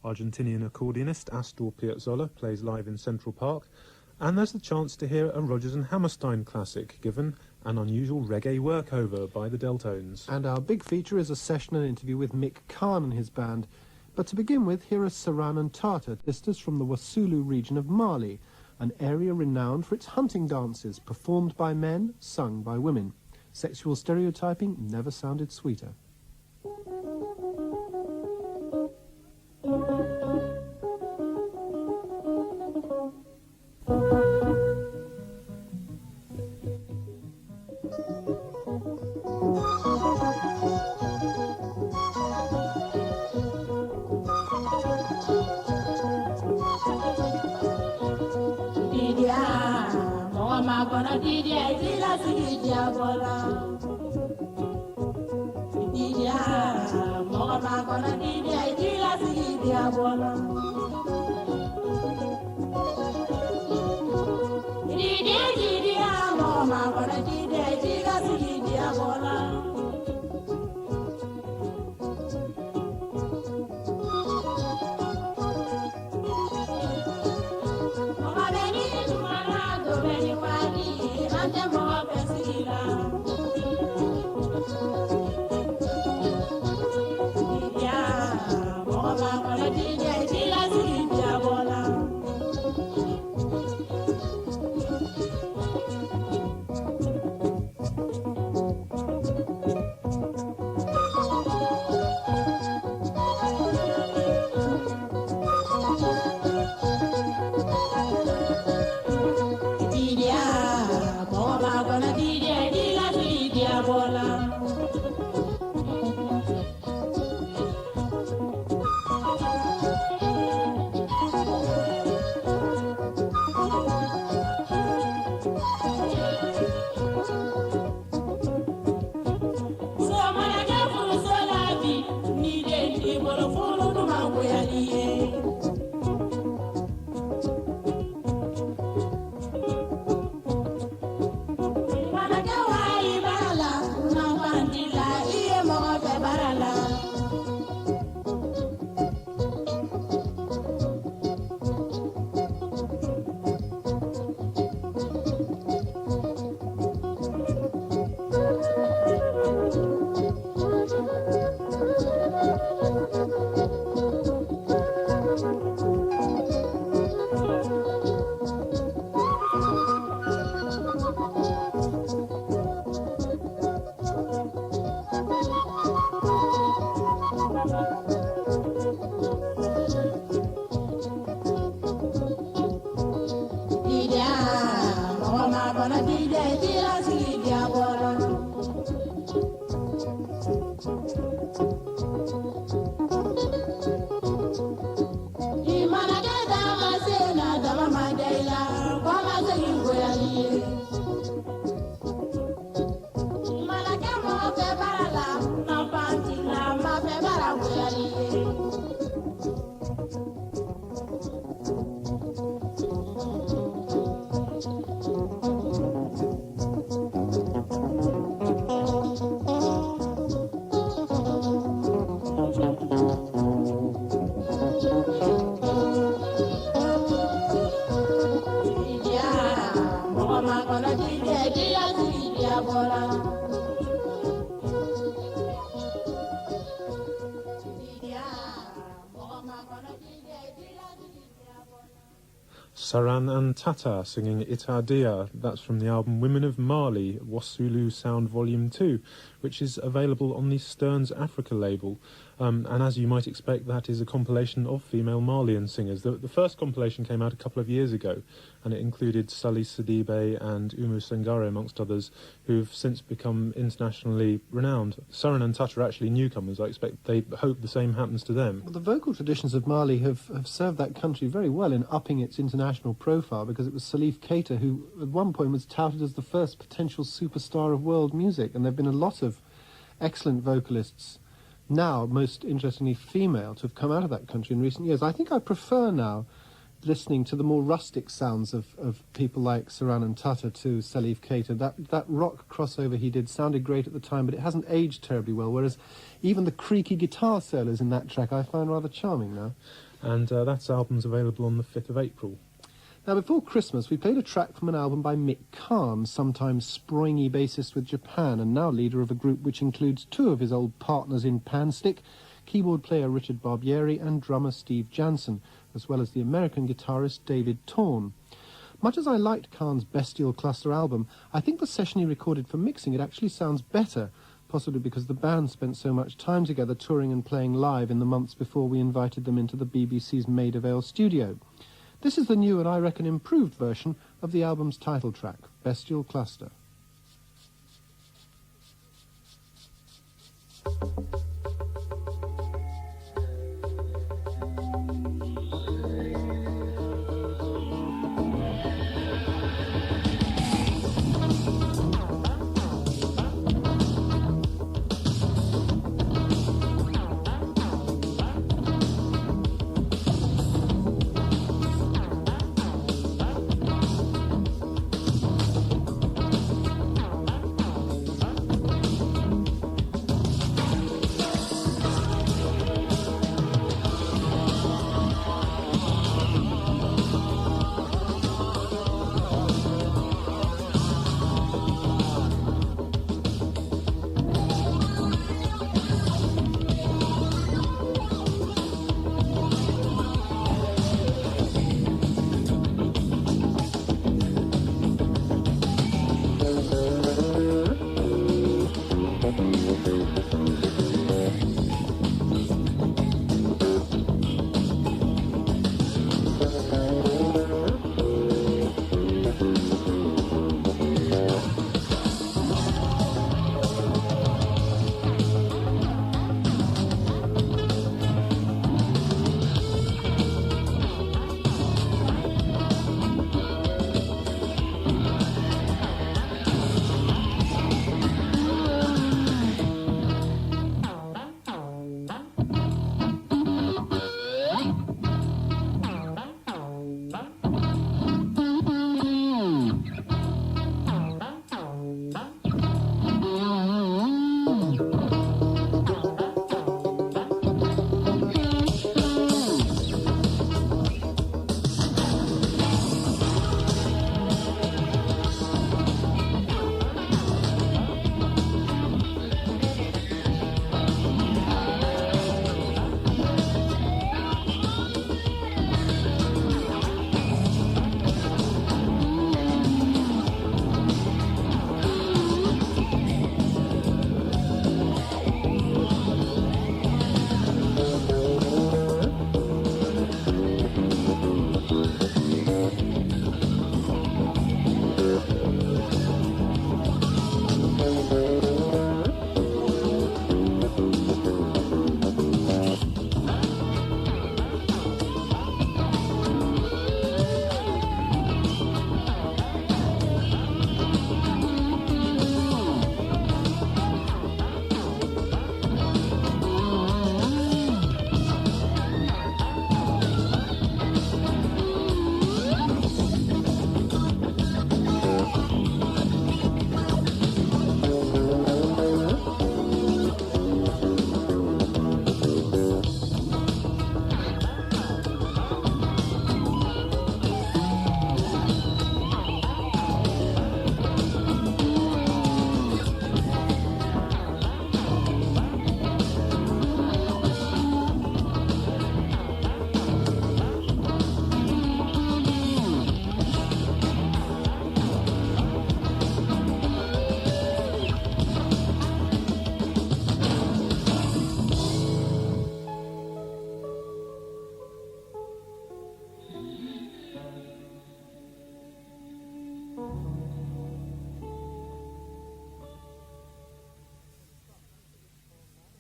Argentinian accordionist Astor Piazzolla plays live in Central Park, and there's the chance to hear a Rodgers and Hammerstein classic given an unusual reggae workover by the Deltones. And our big feature is a session and interview with Mick Karn and his band. But to begin with, here are Saran and Tata, sisters from the Wasulu region of Mali, an area renowned for its hunting dances, performed by men, sung by women. Sexual stereotyping never sounded sweeter. Saran and Tata singing Itadia. That's from the album Women of Mali, Wasulu Sound Volume 2, which is available on the Stearns Africa label. And as you might expect, that is a compilation of female Malian singers. The first compilation came out a couple of years ago, and it included Sali Sidibe and Umu Sangare, amongst others, who've since become internationally renowned. Saran and Tata are actually newcomers. I expect they hope the same happens to them. Well, the vocal traditions of Mali have served that country very well in upping its international profile, because it was Salif Keita who at one point was touted as the first potential superstar of world music, and there have been a lot of excellent vocalists now, most interestingly female, to have come out of that country in recent years. I think I prefer now listening to the more rustic sounds of people like Saran and Tata to Salif Keita. That rock crossover he did sounded great at the time, but it hasn't aged terribly well, whereas even the creaky guitar solos in that track I find rather charming now. and that album's available on the 5th of April. Now, before Christmas, we played a track from an album by Mick Karn, sometimes springy bassist with Japan, and now leader of a group which includes two of his old partners in Panstick, keyboard player Richard Barbieri and drummer Steve Jansen, as well as the American guitarist David Torn. Much as I liked Karn's Bestial Cluster album, I think the session he recorded for mixing it actually sounds better, possibly because the band spent so much time together touring and playing live in the months before we invited them into the BBC's Maid of Ale studio. This is the new and I reckon improved version of the album's title track, Bestial Cluster.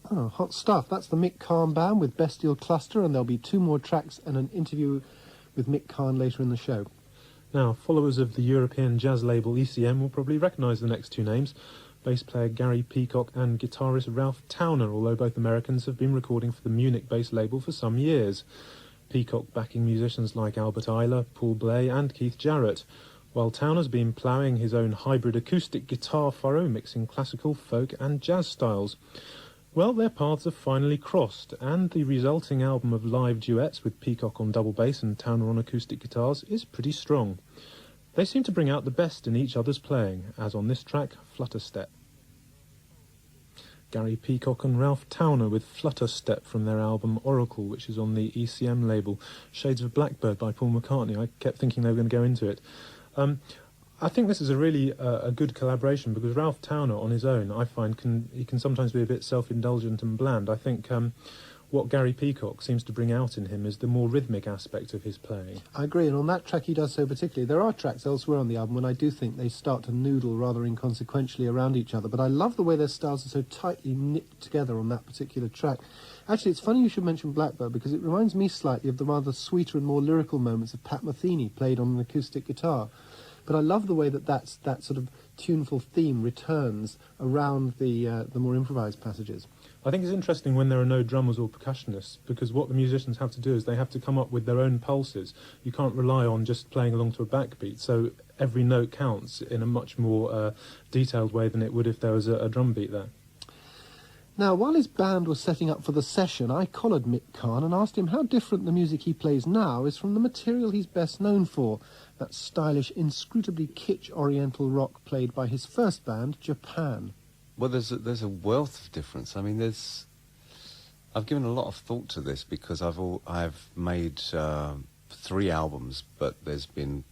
Oh, hot stuff. That's the Mick Karn Band with Bestial Cluster, and there'll be two more tracks and an interview with Mick Karn later in the show. Now, followers of the European jazz label ECM will probably recognise the next two names. Bass player Gary Peacock and guitarist Ralph Towner, although both Americans, have been recording for the Munich-based label for some years. Peacock backing musicians like Albert Ayler, Paul Bley and Keith Jarrett, while Towner's been ploughing his own hybrid acoustic guitar furrow, mixing classical, folk and jazz styles. Well, their paths have finally crossed, and the resulting album of live duets with Peacock on double bass and Towner on acoustic guitars is pretty strong. They seem to bring out the best in each other's playing, as on this track, Flutter Step. Gary Peacock and Ralph Towner with Flutter Step from their album Oracle, which is on the ECM label. Shades of Blackbird by Paul McCartney. I kept thinking they were going to go into it. I think this is a really a good collaboration, because Ralph Towner on his own, I find, he can sometimes be a bit self-indulgent and bland. I think what Gary Peacock seems to bring out in him is the more rhythmic aspect of his playing. I agree, and on that track he does so particularly. There are tracks elsewhere on the album when I do think they start to noodle rather inconsequentially around each other, but I love the way their styles are so tightly knit together on that particular track. Actually, it's funny you should mention Blackbird, because it reminds me slightly of the rather sweeter and more lyrical moments of Pat Metheny played on an acoustic guitar. But I love the way that sort of tuneful theme returns around the more improvised passages. I think it's interesting when there are no drummers or percussionists, because what the musicians have to do is they have to come up with their own pulses. You can't rely on just playing along to a backbeat, so every note counts in a much more detailed way than it would if there was a drum beat there. Now, while his band was setting up for the session, I collared Mick Karn and asked him how different the music he plays now is from the material he's best known for, that stylish, inscrutably kitsch oriental rock played by his first band, Japan. Well, there's a wealth of difference. I mean, I've given a lot of thought to this, because I've made 3 albums, but there's been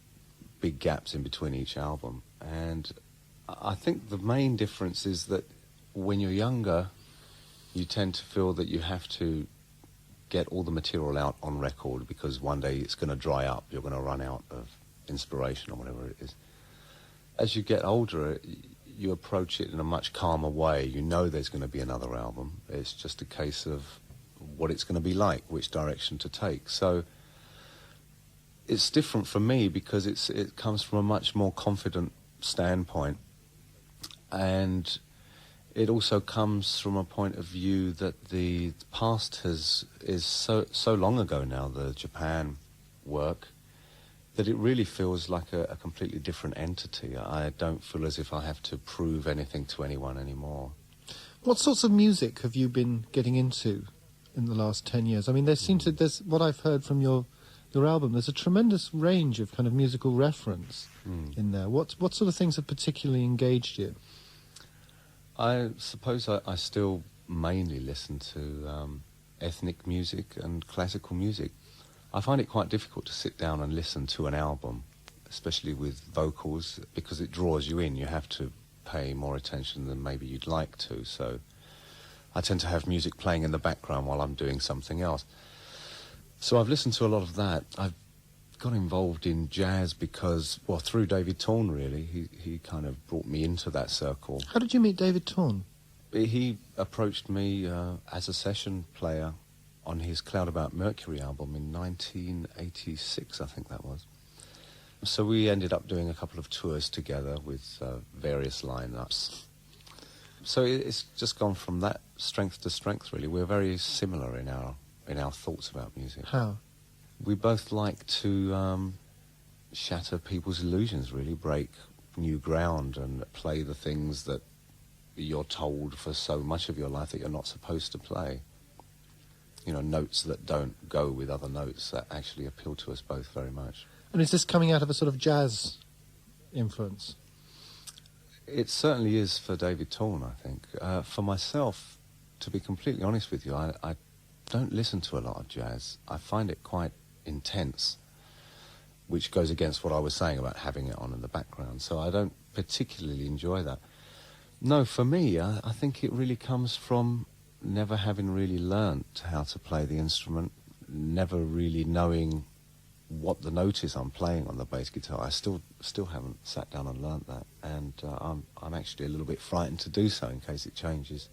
big gaps in between each album, and I think the main difference is that when you're younger, you tend to feel that you have to get all the material out on record, because one day it's going to dry up, you're going to run out of inspiration or whatever it is. As you get older, you approach it in a much calmer way. You know there's going to be another album. It's just a case of what it's going to be like, which direction to take. So it's different for me, because it comes from a much more confident standpoint, and it also comes from a point of view that the past is so long ago now, the Japan work, that it really feels like a completely different entity. I don't feel as if I have to prove anything to anyone anymore. What sorts of music have you been getting into in the last 10 years? I mean, there's what I've heard from your album, there's a tremendous range of kind of musical reference in there. What sort of things have particularly engaged you? I suppose I still mainly listen to ethnic music and classical music. I find it quite difficult to sit down and listen to an album, especially with vocals, because it draws you in. You have to pay more attention than maybe you'd like to, so I tend to have music playing in the background while I'm doing something else. So I've listened to a lot of that. I've got involved in jazz because, well, through David Torn, really. He kind of brought me into that circle. How did you meet David Torn? He approached me as a session player on his Cloud About Mercury album in 1986, I think that was. So we ended up doing a couple of tours together with various lineups. So it's just gone from that strength to strength, really. We're very similar in our thoughts about music. How? We both like to shatter people's illusions, really, break new ground and play the things that you're told for so much of your life that you're not supposed to play. You know, notes that don't go with other notes that actually appeal to us both very much. And is this coming out of a sort of jazz influence? It certainly is for David Torn, I think. For myself, to be completely honest with you, I don't listen to a lot of jazz. I find it quite intense, which goes against what I was saying about having it on in the background. So I don't particularly enjoy that. No, for me, I think it really comes from never having really learnt how to play the instrument, never really knowing what the note is I'm playing on the bass guitar. I still haven't sat down and learnt that, and I'm actually a little bit frightened to do so in case it changes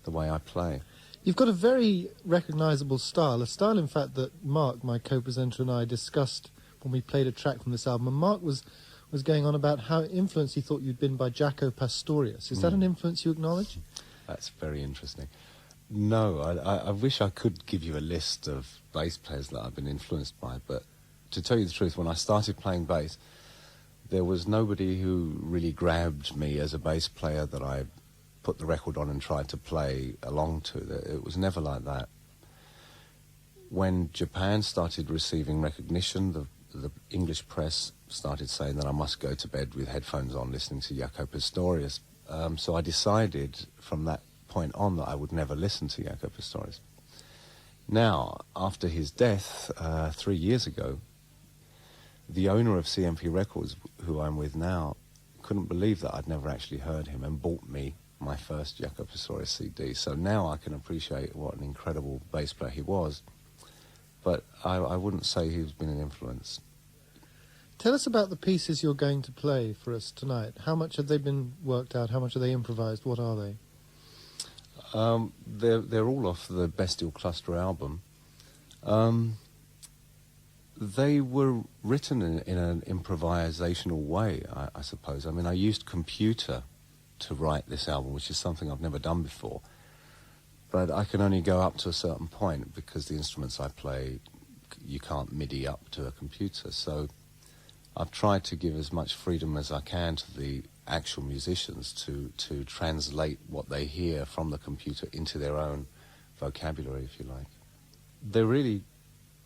the way I play. You've got a very recognisable style, a style, in fact, that Mark, my co-presenter, and I discussed when we played a track from this album. And Mark was going on about how influenced he thought you'd been by Jaco Pastorius. Is that an influence you acknowledge? That's very interesting. No, I wish I could give you a list of bass players that I've been influenced by, but to tell you the truth, when I started playing bass, there was nobody who really grabbed me as a bass player that I put the record on and tried to play along to. It was never like that. When Japan started receiving recognition, the English press started saying that I must go to bed with headphones on listening to Jaco Pastorius. So I decided from that point on that I would never listen to Jaco Pastorius. Now, after his death 3 years ago, the owner of CMP Records, who I'm with now, couldn't believe that I'd never actually heard him and bought me my first Jaco Pastorius CD. So now I can appreciate what an incredible bass player he was. But I wouldn't say he's been an influence. Tell us about the pieces you're going to play for us tonight. How much have they been worked out? How much are they improvised? What are they? They're all off the Bestial Cluster album. They were written in an improvisational way, I suppose. I mean, I used computer to write this album, which is something I've never done before. But I can only go up to a certain point because the instruments I play, you can't MIDI up to a computer. So I've tried to give as much freedom as I can to the actual musicians to translate what they hear from the computer into their own vocabulary, if you like. They're really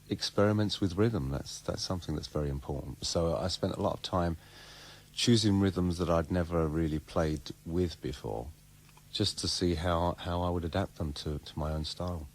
experiments with rhythm. That's something that's very important. So I spent a lot of time choosing rhythms that I'd never really played with before, just to see how I would adapt them to my own style.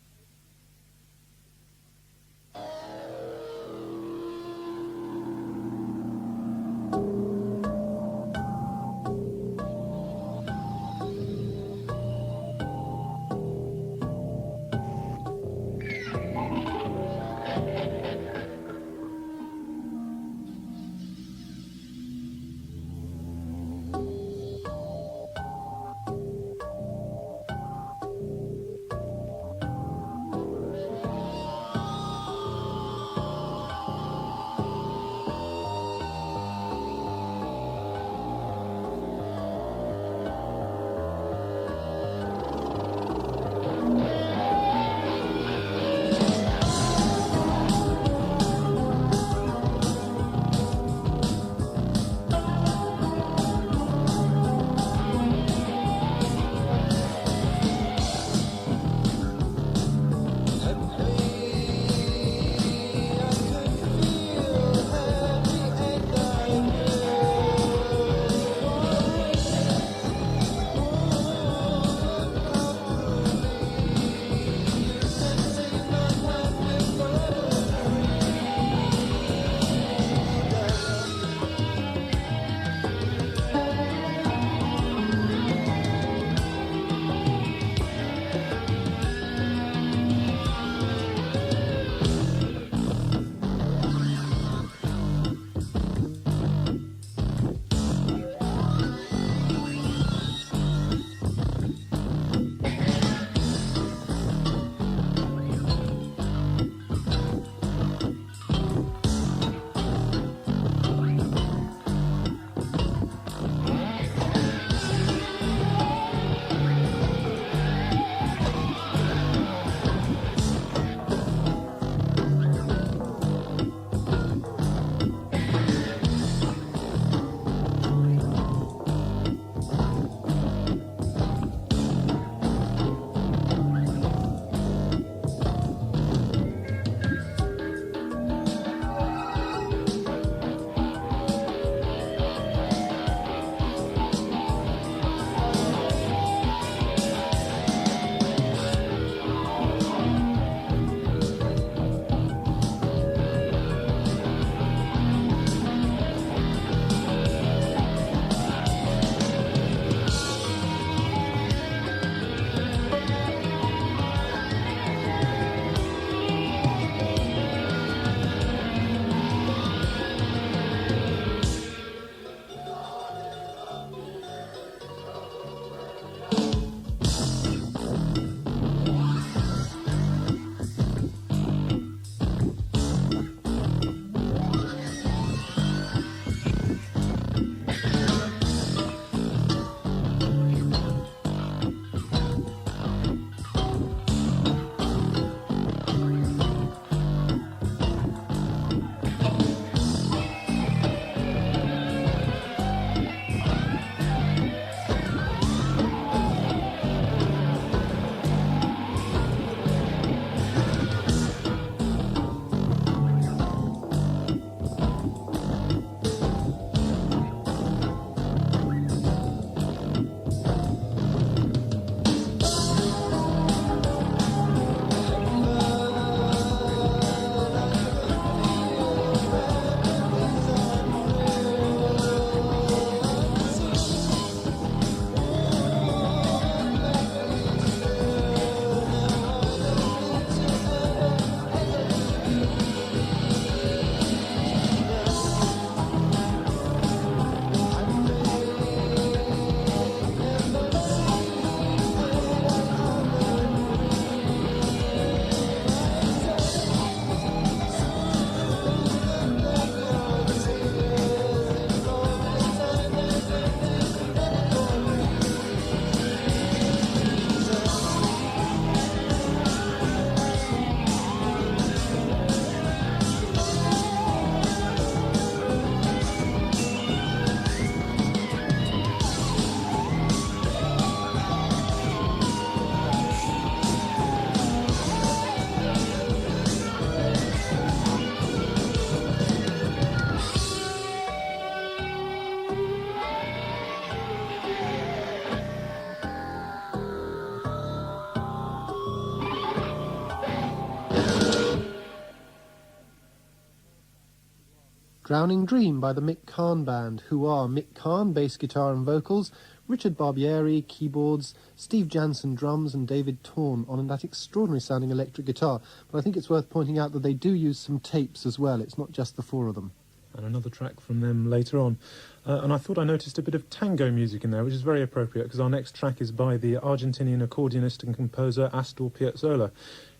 Drowning Dream by the Mick Karn Band, who are Mick Karn, bass guitar and vocals, Richard Barbieri, keyboards, Steve Jansen, drums, and David Torn on that extraordinary-sounding electric guitar. But I think it's worth pointing out that they do use some tapes as well. It's not just the four of them. And another track from them later on. And I thought I noticed a bit of tango music in there, which is very appropriate, because our next track is by the Argentinian accordionist and composer Astor Piazzolla.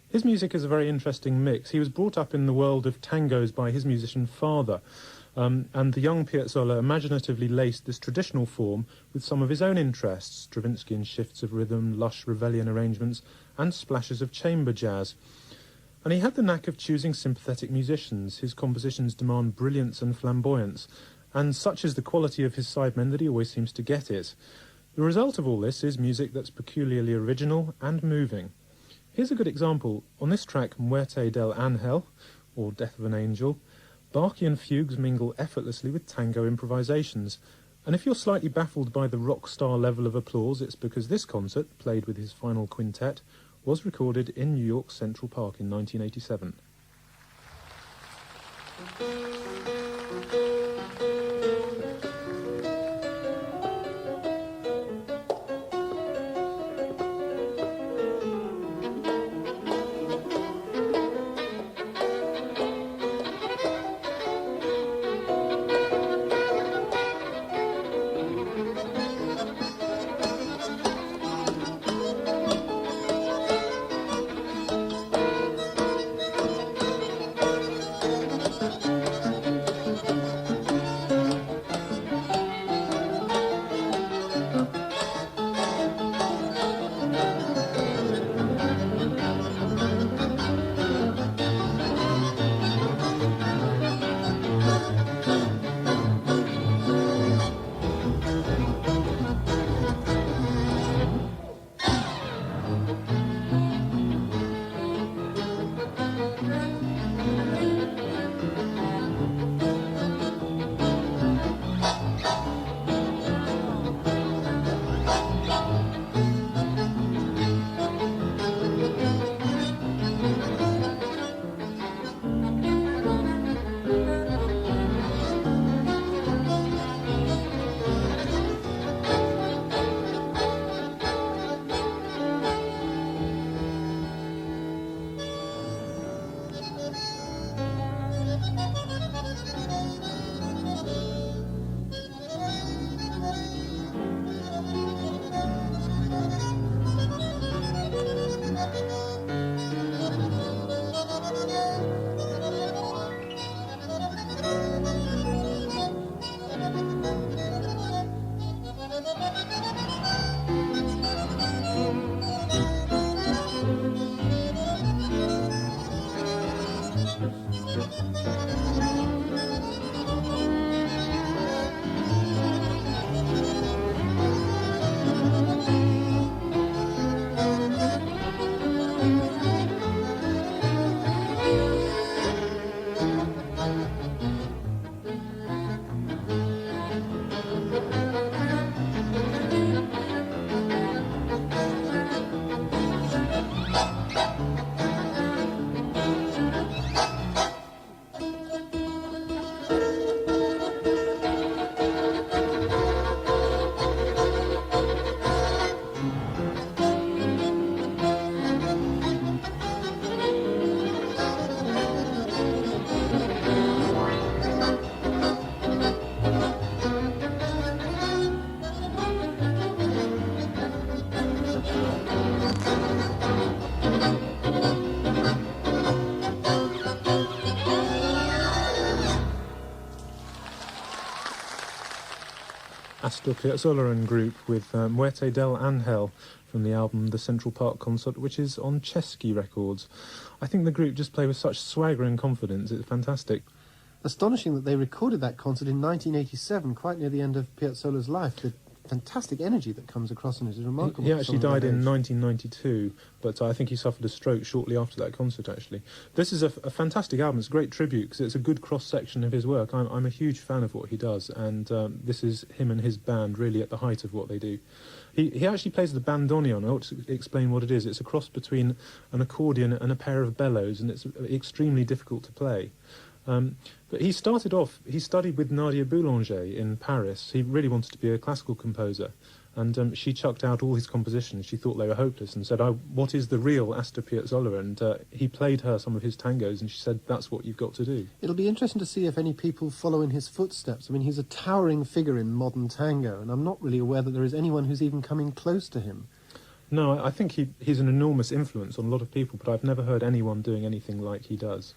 His music is a very interesting mix. He was brought up in the world of tangos by his musician father, and the young Piazzolla imaginatively laced this traditional form with some of his own interests, Stravinsky shifts of rhythm, lush Ravellian arrangements, and splashes of chamber jazz. And he had the knack of choosing sympathetic musicians. His compositions demand brilliance and flamboyance, and such is the quality of his sidemen that he always seems to get it. The result of all this is music that's peculiarly original and moving. Here's a good example. On this track, Muerte del Ángel, or Death of an Angel, Bach-ian fugues mingle effortlessly with tango improvisations. And if you're slightly baffled by the rock star level of applause, it's because this concert, played with his final quintet, was recorded in New York's Central Park in 1987. Astor Piazzolla and Group with Muerte del Ángel from the album The Central Park Concert, which is on Chesky Records. I think the group just play with such swagger and confidence. It's fantastic. Astonishing that they recorded that concert in 1987, quite near the end of Piazzolla's life. The fantastic energy that comes across in it is remarkable. He actually died in 1992, but I think he suffered a stroke shortly after that concert, actually. This is a fantastic album. It's a great tribute because it's a good cross-section of his work. I'm a huge fan of what he does, and this is him and his band really at the height of what they do. He actually plays the bandoneon. I ought to explain what it is. It's a cross between an accordion and a pair of bellows, and it's extremely difficult to play. But he started off, he studied with Nadia Boulanger in Paris. He really wanted to be a classical composer. And she chucked out all his compositions. She thought they were hopeless and said, what is the real Astor Piazzolla? And he played her some of his tangos, and she said, that's what you've got to do. It'll be interesting to see if any people follow in his footsteps. I mean, he's a towering figure in modern tango, and I'm not really aware that there is anyone who's even coming close to him. No, I think he's an enormous influence on a lot of people, but I've never heard anyone doing anything like he does.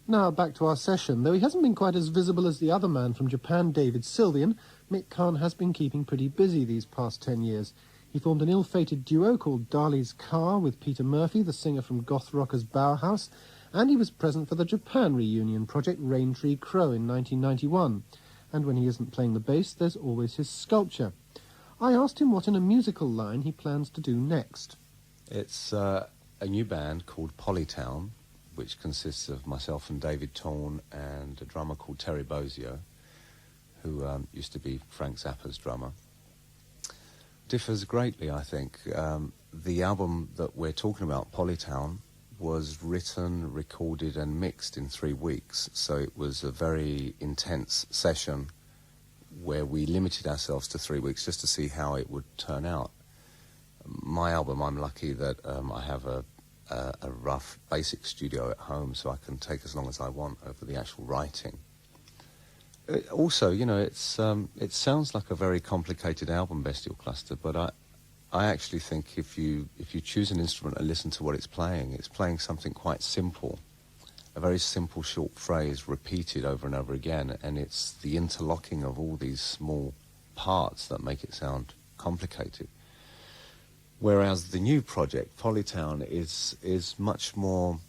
Now, back to our session. Though he hasn't been quite as visible as the other man from Japan, David Sylvian, Mick Karn has been keeping pretty busy these past 10 years. He formed an ill-fated duo called Dali's Car with Peter Murphy, the singer from goth rockers Bauhaus, and he was present for the Japan reunion project Rain Tree Crow in 1991. And when he isn't playing the bass, there's always his sculpture. I asked him what in a musical line he plans to do next. It's a new band called Polytown, which consists of myself and David Torn and a drummer called Terry Bozzio, who used to be Frank Zappa's drummer. Differs greatly, I think. The album that we're talking about, Polytown, was written, recorded and mixed in 3 weeks, so it was a very intense session where we limited ourselves to 3 weeks just to see how it would turn out. My album, I'm lucky that I have a rough basic studio at home, so I can take as long as I want over the actual writing. Also, you know, it sounds like a very complicated album, Bestial Cluster, but I actually think if you choose an instrument and listen to what it's playing something quite simple, a very simple short phrase repeated over and over again, and it's the interlocking of all these small parts that make it sound complicated. Whereas the new project, Polytown, is much more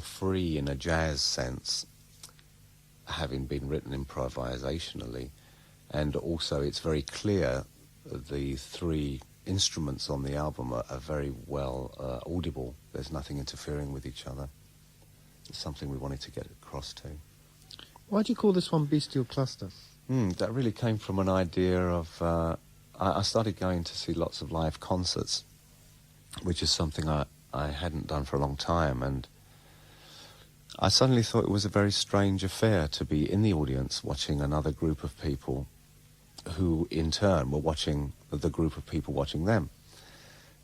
free in a jazz sense, having been written improvisationally, and also it's very clear the 3 instruments on the album are very well audible. There's nothing interfering with each other. It's something we wanted to get across to. Why do you call this one Bestial Cluster? That really came from an idea of... I started going to see lots of live concerts, which is something I hadn't done for a long time, and I suddenly thought it was a very strange affair to be in the audience watching another group of people who in turn were watching the group of people watching them.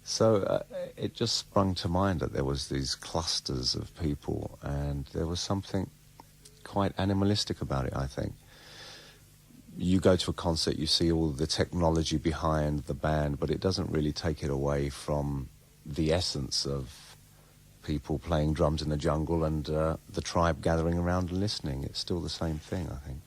So it just sprung to mind that there was these clusters of people, and there was something quite animalistic about it, I think. You go to a concert, you see all the technology behind the band, but it doesn't really take it away from the essence of people playing drums in the jungle and the tribe gathering around and listening. It's still the same thing, I think.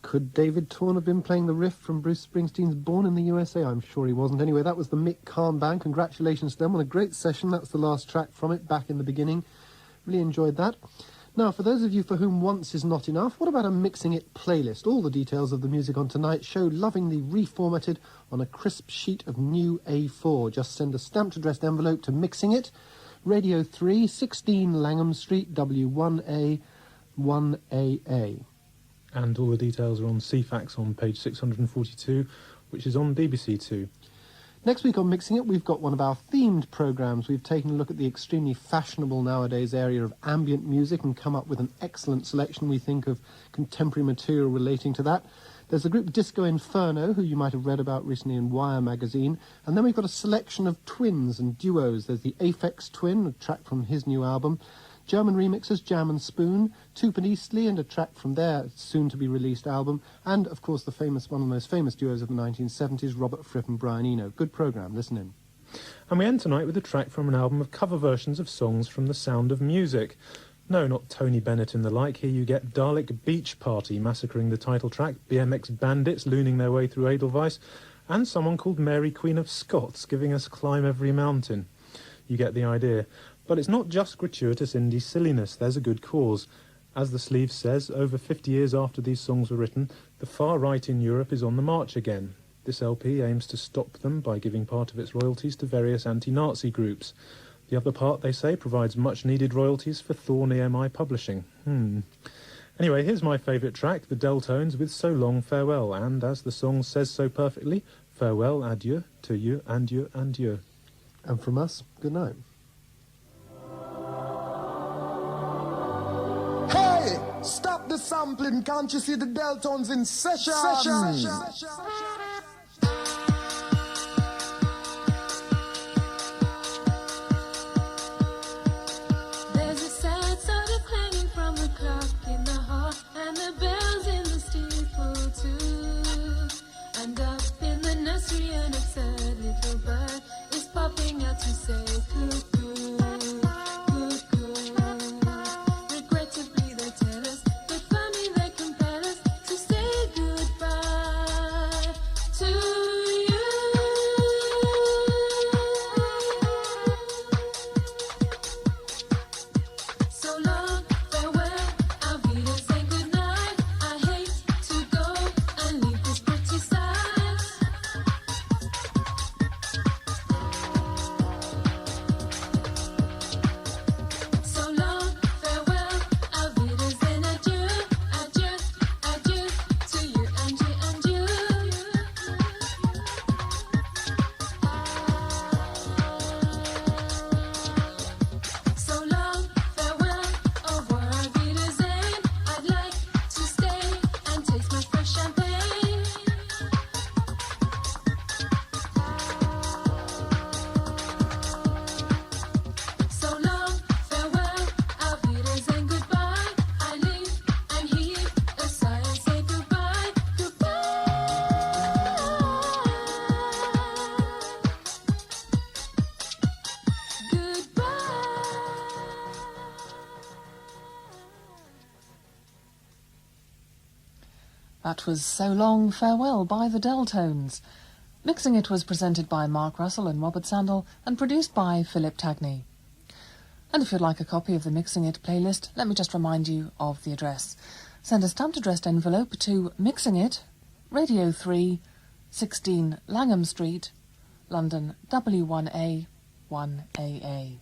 Could David Torn have been playing the riff from Bruce Springsteen's Born in the USA? I'm sure he wasn't. Anyway, that was the Mick Karn Band. Congratulations to them on a great session. That's the last track from it, back in the beginning. Really enjoyed that. Now, for those of you for whom once is not enough, what about a Mixing It playlist? All the details of the music on tonight's show lovingly reformatted on a crisp sheet of new A4. Just send a stamped addressed envelope to Mixing It, Radio 3, 16 Langham Street, W1A, 1AA. And all the details are on CFAX on page 642, which is on BBC Two. Next week on Mixing It, we've got one of our themed programmes. We've taken a look at the extremely fashionable nowadays area of ambient music and come up with an excellent selection, we think, of contemporary material relating to that. There's the group Disco Inferno, who you might have read about recently in Wire magazine. And then we've got a selection of twins and duos. There's the Aphex Twin, a track from his new album. German remixers Jam and Spoon, Toop and Eastleigh, and a track from their soon-to-be-released album, and, of course, one of the most famous duos of the 1970s, Robert Fripp and Brian Eno. Good programme, listen in. And we end tonight with a track from an album of cover versions of songs from The Sound of Music. No, not Tony Bennett and the like. Here you get Dalek Beach Party massacring the title track, BMX Bandits looning their way through Edelweiss, and someone called Mary Queen of Scots giving us Climb Every Mountain. You get the idea. But it's not just gratuitous indie silliness, there's a good cause. As the sleeve says, over 50 years after these songs were written, the far right in Europe is on the march again. This LP aims to stop them by giving part of its royalties to various anti-Nazi groups. The other part, they say, provides much-needed royalties for Thorn EMI publishing. Anyway, here's my favourite track, the Deltones with So Long Farewell, and as the song says so perfectly, farewell, adieu, to you, and you, and you. And from us, good night. Stop the sampling, can't you see the Deltones in session? There's a sad sort of clanging from the clock in the hall, and the bells in the steeple too. And up in the nursery an absurd little bird is popping out to say cuckoo. That was So Long Farewell by the Deltones. Mixing It was presented by Mark Russell and Robert Sandall and produced by Philip Tagney. And if you'd like a copy of the Mixing It playlist, let me just remind you of the address. Send a stamped addressed envelope to Mixing It, Radio 3, 16 Langham Street, London W1A 1AA.